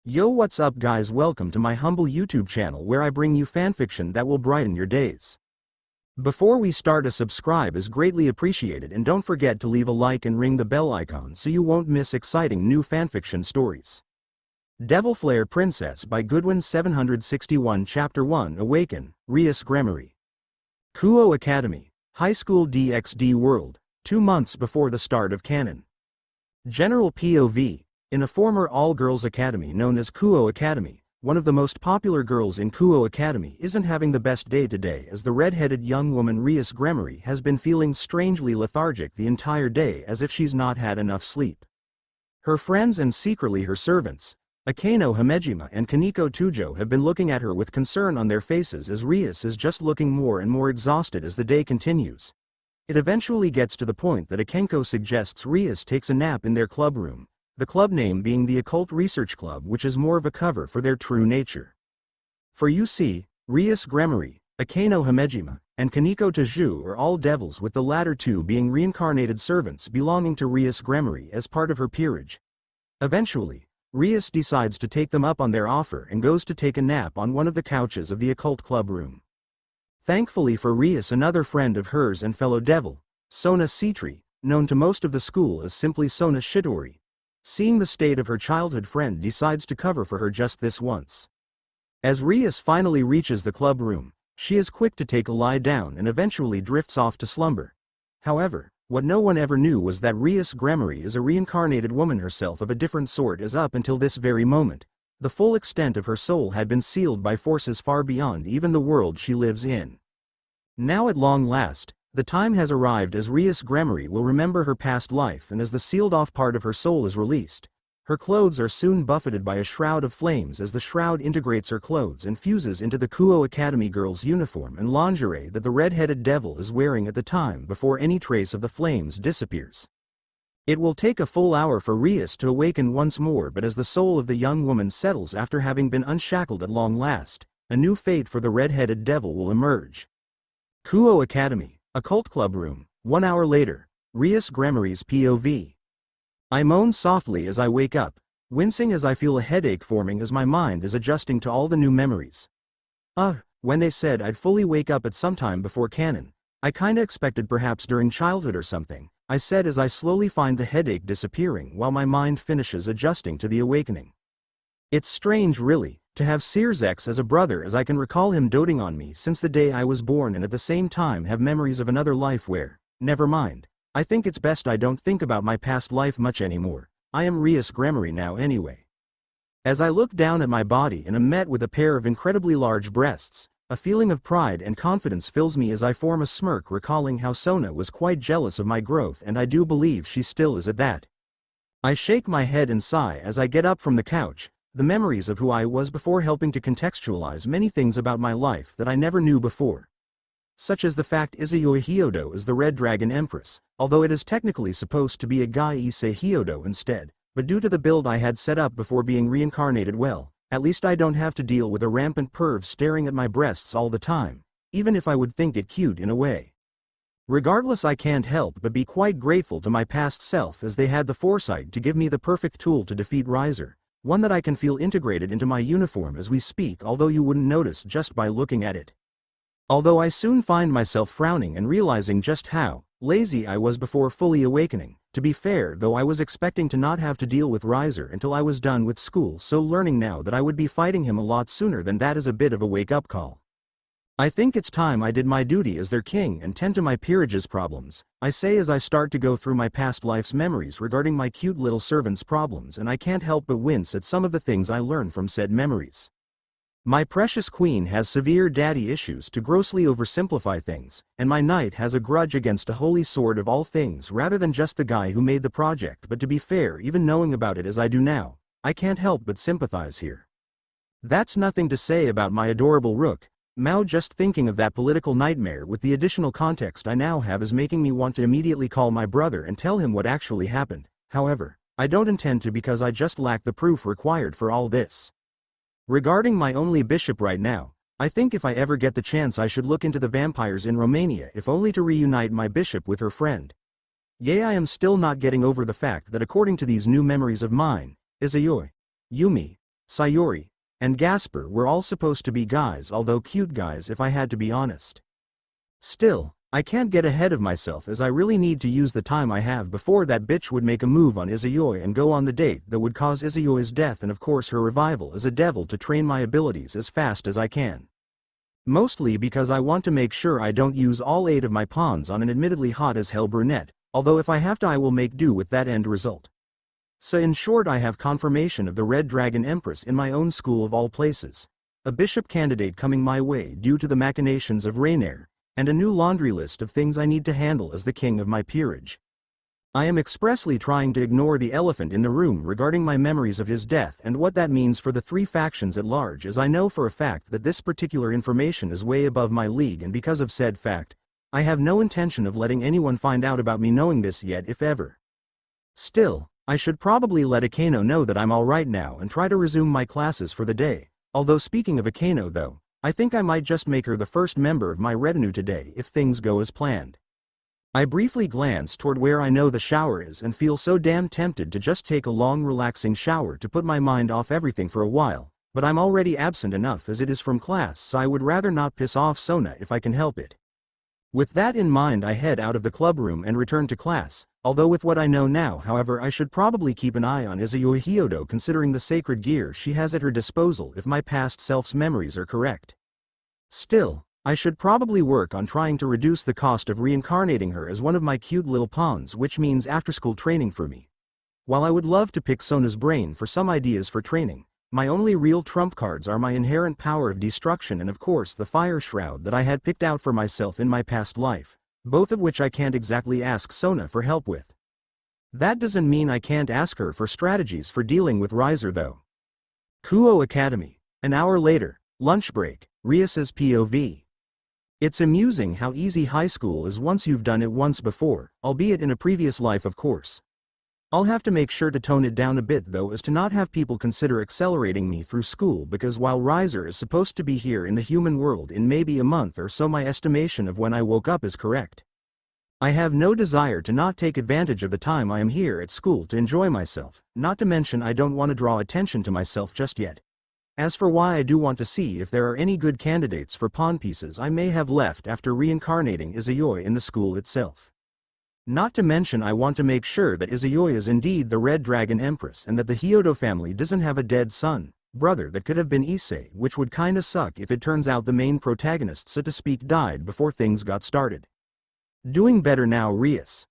Yo, what's up guys, welcome to my humble YouTube channel where I bring you fanfiction that will brighten your days. Before we start, a subscribe is greatly appreciated, and don't forget to leave a like and ring the bell icon so you won't miss exciting new fanfiction stories. Devilflare Princess by goodwin761 Chapter 1 Awaken, Rias Gremory. Kuo Academy, High School DxD World, 2 months before the start of canon. General POV. In a former all-girls academy known as Kuo Academy, one of the most popular girls in Kuo Academy isn't having the best day today, as the red-headed young woman Rias Gremory has been feeling strangely lethargic the entire day, as if she's not had enough sleep. Her friends and secretly her servants, Akeno Hamejima and Kaneko Tujo, have been looking at her with concern on their faces, as Rias is just looking more and more exhausted as the day continues. It eventually gets to the point that Akeno suggests Rias takes a nap in their club room, the club name being the Occult Research Club, which is more of a cover for their true nature. For you see, Rias Gremory, Akeno Hamejima, and Kaneko Tujo are all devils, with the latter two being reincarnated servants belonging to Rias Gremory as part of her peerage. Eventually, Rias decides to take them up on their offer and goes to take a nap on one of the couches of the occult club room. Thankfully for Rias, another friend of hers and fellow devil, Sona Citri, known to most of the school as simply Sona Shitori, seeing the state of her childhood friend, decides to cover for her just this once. As Rias finally reaches the club room, she is quick to take a lie down and eventually drifts off to slumber. However, what no one ever knew was that Rias Gremory is a reincarnated woman herself of a different sort, as up until this very moment, the full extent of her soul had been sealed by forces far beyond even the world she lives in. Now at long last, the time has arrived as Rias Gremory will remember her past life, and as the sealed-off part of her soul is released, her clothes are soon buffeted by a shroud of flames, as the shroud integrates her clothes and fuses into the Kuo Academy girl's uniform and lingerie that the red-headed devil is wearing at the time before any trace of the flames disappears. It will take a full hour for Rias to awaken once more, but as the soul of the young woman settles after having been unshackled at long last, a new fate for the red-headed devil will emerge. Kuo Academy, Occult Club Room, 1 hour later, Rias Gremory's POV. I moan softly as I wake up, wincing as I feel a headache forming as my mind is adjusting to all the new memories. When they said I'd fully wake up at some time before canon, I kinda expected perhaps during childhood or something, I said as I slowly find the headache disappearing while my mind finishes adjusting to the awakening. It's strange really, to have Sears as a brother, as I can recall him doting on me since the day I was born, and at the same time have memories of another life where, never mind, I think it's best I don't think about my past life much anymore. I am Rias Gremory now anyway. As I look down at my body and am met with a pair of incredibly large breasts, a feeling of pride and confidence fills me as I form a smirk, recalling how Sona was quite jealous of my growth, and I do believe she still is at that. I shake my head and sigh as I get up from the couch, the memories of who I was before helping to contextualize many things about my life that I never knew before. Such as the fact Izayoi Hyodo is the Red Dragon Empress, although it is technically supposed to be a Gai Issei Hyodo instead, but due to the build I had set up before being reincarnated, well, at least I don't have to deal with a rampant perv staring at my breasts all the time, even if I would think it cute in a way. Regardless, I can't help but be quite grateful to my past self, as they had the foresight to give me the perfect tool to defeat Riser, one that I can feel integrated into my uniform as we speak, although you wouldn't notice just by looking at it. Although I soon find myself frowning and realizing just how lazy I was before fully awakening. To be fair though, I was expecting to not have to deal with Riser until I was done with school, so learning now that I would be fighting him a lot sooner than that is a bit of a wake-up call. I think it's time I did my duty as their king and tend to my peerage's problems, I say as I start to go through my past life's memories regarding my cute little servant's problems, and I can't help but wince at some of the things I learned from said memories. My precious queen has severe daddy issues, to grossly oversimplify things, and my knight has a grudge against a holy sword of all things rather than just the guy who made the project, but to be fair, even knowing about it as I do now, I can't help but sympathize here. That's nothing to say about my adorable rook, Mao. Just thinking of that political nightmare with the additional context I now have is making me want to immediately call my brother and tell him what actually happened. However, I don't intend to, because I just lack the proof required for all this. Regarding my only bishop right now, I think if I ever get the chance I should look into the vampires in Romania, if only to reunite my bishop with her friend. Yea, I am still not getting over the fact that according to these new memories of mine, Izayoi, Yumi, Sayori, and Gasper were all supposed to be guys, although cute guys if I had to be honest. Still, I can't get ahead of myself as I really need to use the time I have before that bitch would make a move on Izayoi and go on the date that would cause Izayoi's death and of course her revival as a devil to train my abilities as fast as I can. Mostly because I want to make sure I don't use all 8 of my pawns on an admittedly hot as hell brunette, although if I have to I will make do with that end result. So in short, I have confirmation of the Red Dragon Empress in my own school of all places. A bishop candidate coming my way due to the machinations of Rainier, and a new laundry list of things I need to handle as the king of my peerage. I am expressly trying to ignore the elephant in the room regarding my memories of his death and what that means for the 3 factions at large, as I know for a fact that this particular information is way above my league, and because of said fact, I have no intention of letting anyone find out about me knowing this yet, if ever. Still, I should probably let Akeno know that I'm alright now and try to resume my classes for the day, although speaking of Akeno though, I think I might just make her the first member of my retinue today if things go as planned. I briefly glance toward where I know the shower is and feel so damn tempted to just take a long relaxing shower to put my mind off everything for a while, but I'm already absent enough as it is from class, so I would rather not piss off Sona if I can help it. With that in mind, I head out of the club room and return to class, although with what I know now, however, I should probably keep an eye on Izayoi Hyodo considering the sacred gear she has at her disposal if my past self's memories are correct. Still, I should probably work on trying to reduce the cost of reincarnating her as one of my cute little pawns, which means after-school training for me. While I would love to pick Sona's brain for some ideas for training, my only real trump cards are my inherent power of destruction and of course the fire shroud that I had picked out for myself in my past life, both of which I can't exactly ask Sona for help with. That doesn't mean I can't ask her for strategies for dealing with Riser though. Kuo Academy. An hour later, lunch break, Rias's POV. It's amusing how easy high school is once you've done it once before, albeit in a previous life of course. I'll have to make sure to tone it down a bit though, as to not have people consider accelerating me through school, because while Riser is supposed to be here in the human world in maybe a month or so, my estimation of when I woke up is correct. I have no desire to not take advantage of the time I am here at school to enjoy myself, not to mention I don't want to draw attention to myself just yet. As for why, I do want to see if there are any good candidates for pawn pieces I may have left after reincarnating Izayoi in the school itself. Not to mention I want to make sure that Izayoi is indeed the Red Dragon Empress and that the Hyodo family doesn't have a dead son, brother that could have been Issei, which would kinda suck if it turns out the main protagonist so to speak died before things got started. Doing better now, Rias.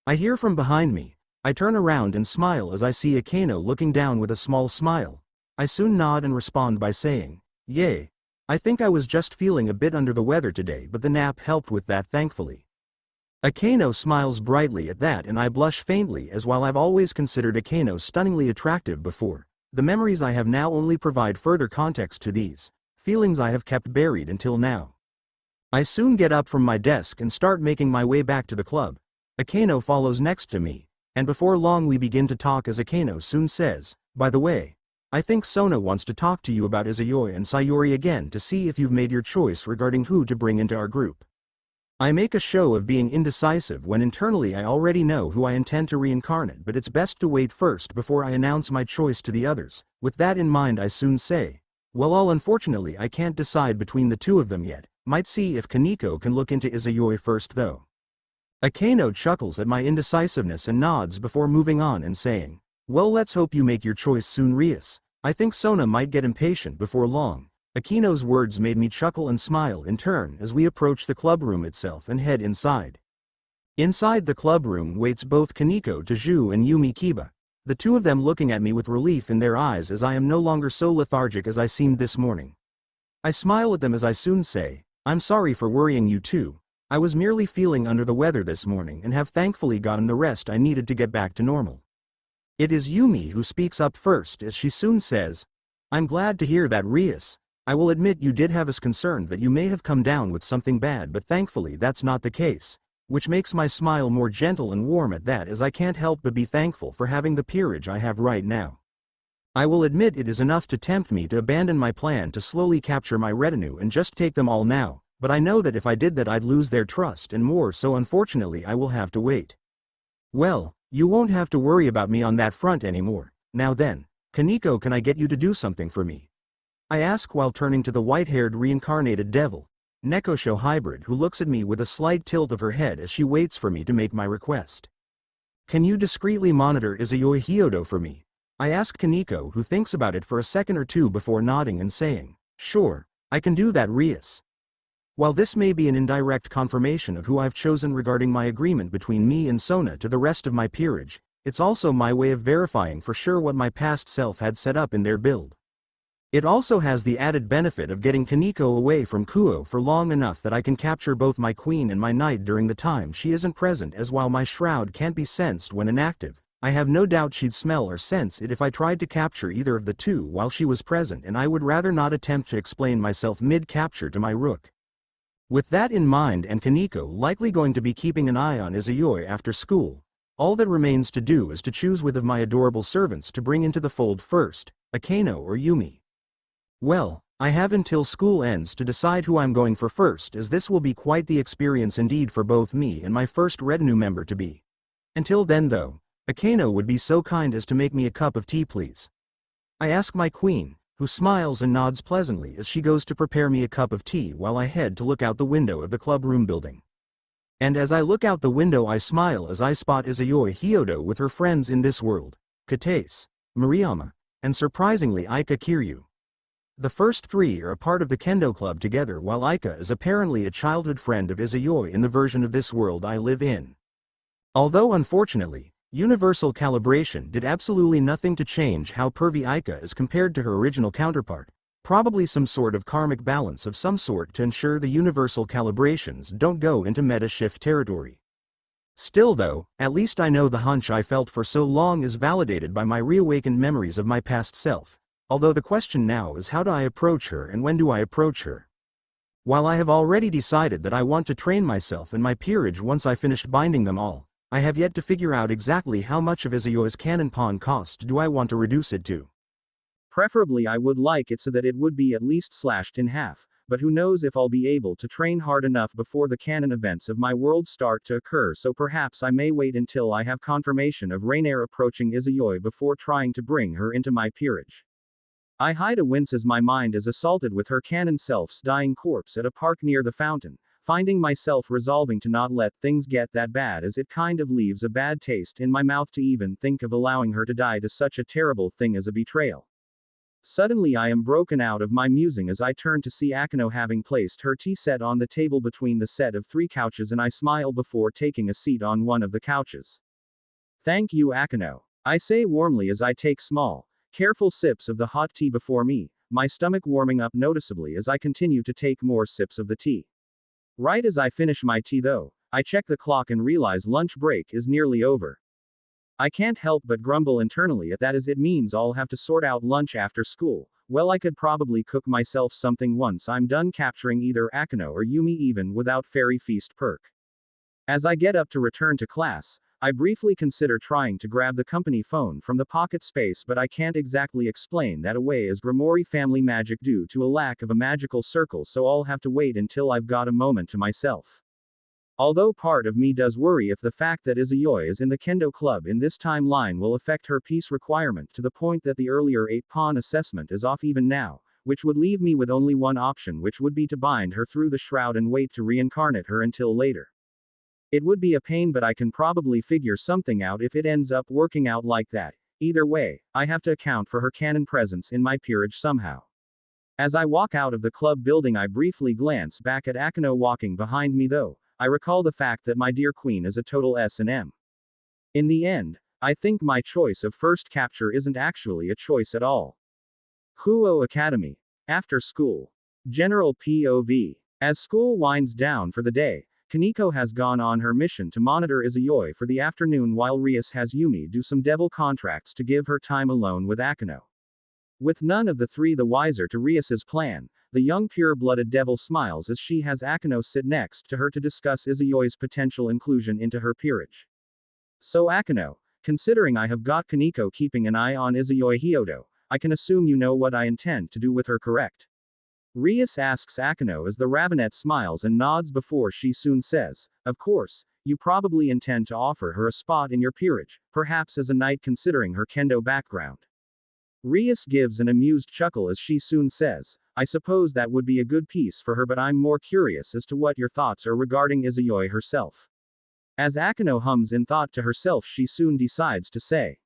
I hear from behind me. I turn around and smile as I see Akeno looking down with a small smile. I soon nod and respond by saying, "Yay. I think I was just feeling a bit under the weather today, but the nap helped with that thankfully." Akeno smiles brightly at that and I blush faintly, as while I've always considered Akeno stunningly attractive before, the memories I have now only provide further context to these feelings I have kept buried until now. I soon get up from my desk and start making my way back to the club. Akeno follows next to me, and before long we begin to talk as Akeno soon says, "By the way, I think Sona wants to talk to you about Izayoi and Sayori again to see if you've made your choice regarding who to bring into our group." I make a show of being indecisive when internally I already know who I intend to reincarnate, but it's best to wait first before I announce my choice to the others. With that in mind, I soon say, "Well, unfortunately I can't decide between the 2 of them yet. Might see if Kaneko can look into Izayoi first though." Akeno chuckles at my indecisiveness and nods before moving on and saying, "Well, let's hope you make your choice soon, Rias. I think Sona might get impatient before long." Akeno's words made me chuckle and smile in turn as we approach the club room itself and head inside. Inside the club room waits both Kaneko Taju and Yumi Kiba, the 2 of them looking at me with relief in their eyes as I am no longer so lethargic as I seemed this morning. I smile at them as I soon say, "I'm sorry for worrying you too. I was merely feeling under the weather this morning and have thankfully gotten the rest I needed to get back to normal." It is Yumi who speaks up first as she soon says, "I'm glad to hear that, Rias. I will admit you did have us concerned that you may have come down with something bad, but thankfully that's not the case," which makes my smile more gentle and warm at that, as I can't help but be thankful for having the peerage I have right now. I will admit it is enough to tempt me to abandon my plan to slowly capture my retinue and just take them all now, but I know that if I did that I'd lose their trust and more, so unfortunately I will have to wait. "Well, you won't have to worry about me on that front anymore. Now then, Kaneko, can I get you to do something for me? I ask while turning to the white-haired reincarnated devil, Nekosho hybrid, who looks at me with a slight tilt of her head as she waits for me to make my request. Can you discreetly monitor Izayoi Hyodo for me? I ask Kaneko, who thinks about it for a second or two before nodding and saying, sure, I can do that, Rias. While this may be an indirect confirmation of who I've chosen regarding my agreement between me and Sona to the rest of my peerage, it's also my way of verifying for sure what my past self had set up in their build. It also has the added benefit of getting Kaneko away from Kuo for long enough that I can capture both my queen and my knight during the time she isn't present, as while my shroud can't be sensed when inactive, I have no doubt she'd smell or sense it if I tried to capture either of the two while she was present, and I would rather not attempt to explain myself mid-capture to my rook. With that in mind, and Kaneko likely going to be keeping an eye on Izayoi after school, all that remains to do is to choose which of my adorable servants to bring into the fold first, Akeno or Yumi. Well, I have until school ends to decide who I'm going for first, as this will be quite the experience indeed for both me and my first retinue member to be. Until then though, Akeno would be so kind as to make me a cup of tea, please. I ask my queen, who smiles and nods pleasantly as she goes to prepare me a cup of tea while I head to look out the window of the clubroom building. And as I look out the window I smile as I spot Izayoi Hyodo with her friends in this world, Katase, Mariyama, and surprisingly Aika Kiryu. The first three are a part of the Kendo Club together, while Aika is apparently a childhood friend of Izayoi in the version of this world I live in. Although unfortunately, universal calibration did absolutely nothing to change how pervy Aika is compared to her original counterpart, probably some sort of karmic balance of some sort to ensure the universal calibrations don't go into meta shift territory. Still though, at least I know the hunch I felt for so long is validated by my reawakened memories of my past self. Although the question now is, how do I approach her and when do I approach her? While I have already decided that I want to train myself and my peerage once I finished binding them all, I have yet to figure out exactly how much of Izayoi's cannon pawn cost do I want to reduce it to. Preferably I would like it so that it would be at least slashed in half, but who knows if I'll be able to train hard enough before the canon events of my world start to occur, so perhaps I may wait until I have confirmation of Rainier approaching Izayoi before trying to bring her into my peerage. I hide a wince as my mind is assaulted with her canon self's dying corpse at a park near the fountain, finding myself resolving to not let things get that bad, as it kind of leaves a bad taste in my mouth to even think of allowing her to die to such a terrible thing as a betrayal. Suddenly I am broken out of my musing as I turn to see Akeno having placed her tea set on the table between the set of 3 couches, and I smile before taking a seat on one of the couches. Thank you, Akeno, I say warmly as I take small, careful sips of the hot tea before me, my stomach warming up noticeably as I continue to take more sips of the tea. Right as I finish my tea though, I check the clock and realize lunch break is nearly over. I can't help but grumble internally at that, as it means I'll have to sort out lunch after school. Well, I could probably cook myself something once I'm done capturing either Akeno or Yumi, even without fairy feast perk. As I get up to return to class, I briefly consider trying to grab the company phone from the pocket space, but I can't exactly explain that away as Grimori family magic due to a lack of a magical circle, so I'll have to wait until I've got a moment to myself. Although part of me does worry if the fact that Izayoi is in the Kendo Club in this timeline will affect her peace requirement to the point that the earlier 8-pawn assessment is off even now, which would leave me with only one option, which would be to bind her through the shroud and wait to reincarnate her until later. It would be a pain, but I can probably figure something out if it ends up working out like that. Either way, I have to account for her canon presence in my peerage somehow. As I walk out of the club building, I briefly glance back at Akeno walking behind me though. I recall the fact that my dear queen is a total S&M. In the end, I think my choice of first capture isn't actually a choice at all. Kuo Academy. After school. General POV. As school winds down for the day, Kaneko has gone on her mission to monitor Izayoi for the afternoon, while Rias has Yumi do some devil contracts to give her time alone with Akeno. With none of the three the wiser to Rias's plan, the young pure-blooded devil smiles as she has Akeno sit next to her to discuss Izayoi's potential inclusion into her peerage. So Akeno, considering I have got Kaneko keeping an eye on Izayoi Hyodo, I can assume you know what I intend to do with her, correct? Rias asks Akeno as the Ravenet smiles and nods before she soon says, of course, you probably intend to offer her a spot in your peerage, perhaps as a knight considering her kendo background. Rias gives an amused chuckle as she soon says, I suppose that would be a good piece for her, but I'm more curious as to what your thoughts are regarding Izayoi herself. As Akeno hums in thought to herself, she soon decides to say,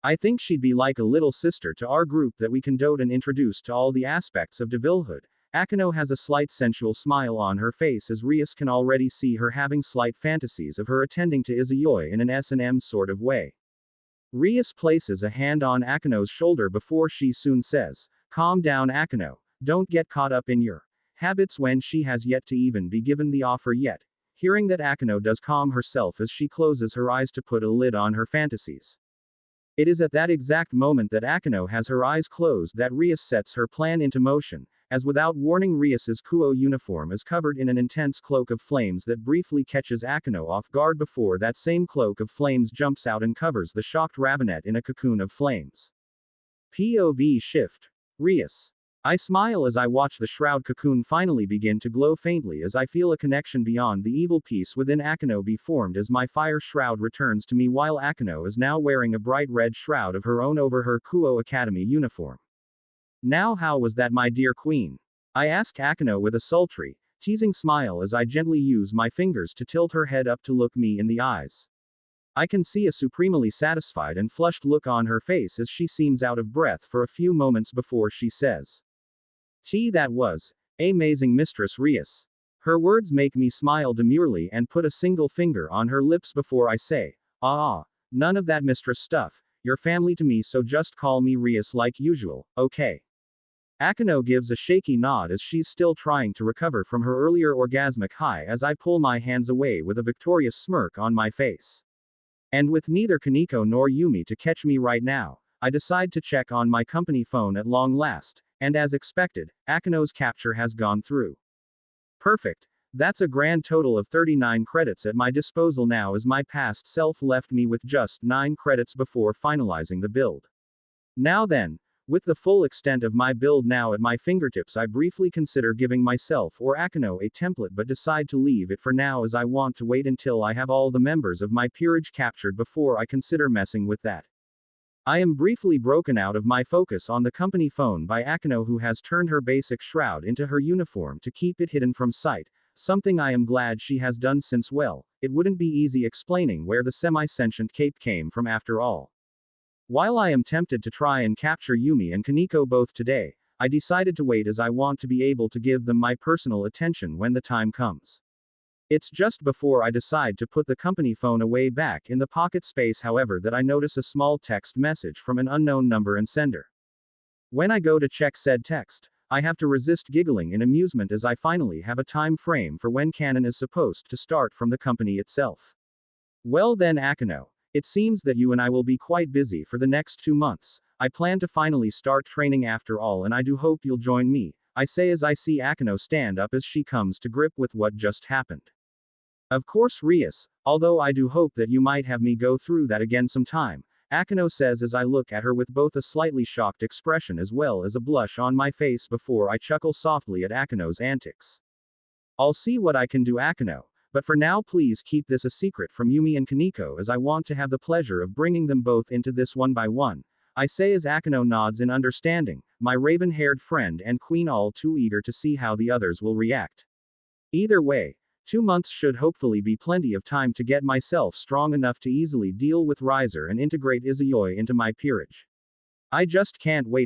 I think she'd be like a little sister to our group that we can dote and introduce to all the aspects of devilhood. Akeno has a slight sensual smile on her face as Rias can already see her having slight fantasies of her attending to Izayoi in an S&M sort of way. Rias places a hand on Akeno's shoulder before she soon says, calm down Akeno, don't get caught up in your habits when she has yet to even be given the offer yet. Hearing that, Akeno does calm herself as she closes her eyes to put a lid on her fantasies. It is at that exact moment that Akeno has her eyes closed that Rias sets her plan into motion, as without warning Rias's Kuo uniform is covered in an intense cloak of flames that briefly catches Akeno off guard before that same cloak of flames jumps out and covers the shocked Ravenet in a cocoon of flames. POV shift. Rias. I smile as I watch the shroud cocoon finally begin to glow faintly as I feel a connection beyond the evil piece within Akeno be formed as my fire shroud returns to me while Akeno is now wearing a bright red shroud of her own over her Kuo Academy uniform. Now how was that, my dear queen? I ask Akeno with a sultry, teasing smile as I gently use my fingers to tilt her head up to look me in the eyes. I can see a supremely satisfied and flushed look on her face as she seems out of breath for a few moments before she says, that was amazing, Mistress Rias. Her words make me smile demurely and put a single finger on her lips before I say, none of that mistress stuff, you're family to me, so just call me Rias like usual, okay? Akeno gives a shaky nod as she's still trying to recover from her earlier orgasmic high as I pull my hands away with a victorious smirk on my face. And with neither Kaneko nor Yumi to catch me right now, I decide to check on my company phone at long last, and as expected, Akeno's capture has gone through. Perfect. That's a grand total of 39 credits at my disposal now, as my past self left me with just 9 credits before finalizing the build. Now then, with the full extent of my build now at my fingertips, I briefly consider giving myself or Akeno a template but decide to leave it for now as I want to wait until I have all the members of my peerage captured before I consider messing with that. I am briefly broken out of my focus on the company phone by Akeno, who has turned her basic shroud into her uniform to keep it hidden from sight, something I am glad she has done since, well, it wouldn't be easy explaining where the semi-sentient cape came from after all. While I am tempted to try and capture Yumi and Kaneko both today, I decided to wait as I want to be able to give them my personal attention when the time comes. It's just before I decide to put the company phone away back in the pocket space, however, that I notice a small text message from an unknown number and sender. When I go to check said text, I have to resist giggling in amusement as I finally have a time frame for when canon is supposed to start from the company itself. Well then, Akeno, it seems that you and I will be quite busy for the next 2 months. I plan to finally start training after all, and I do hope you'll join me, I say as I see Akeno stand up as she comes to grip with what just happened. Of course, Rias, although I do hope that you might have me go through that again sometime, Akeno says as I look at her with both a slightly shocked expression as well as a blush on my face before I chuckle softly at Akeno's antics. I'll see what I can do, Akeno, but for now please keep this a secret from Yumi and Kaneko, as I want to have the pleasure of bringing them both into this one by one, I say as Akeno nods in understanding, my raven-haired friend and queen, all too eager to see how the others will react. Either way, 2 months should hopefully be plenty of time to get myself strong enough to easily deal with Riser and integrate Izayoi into my peerage. I just can't wait.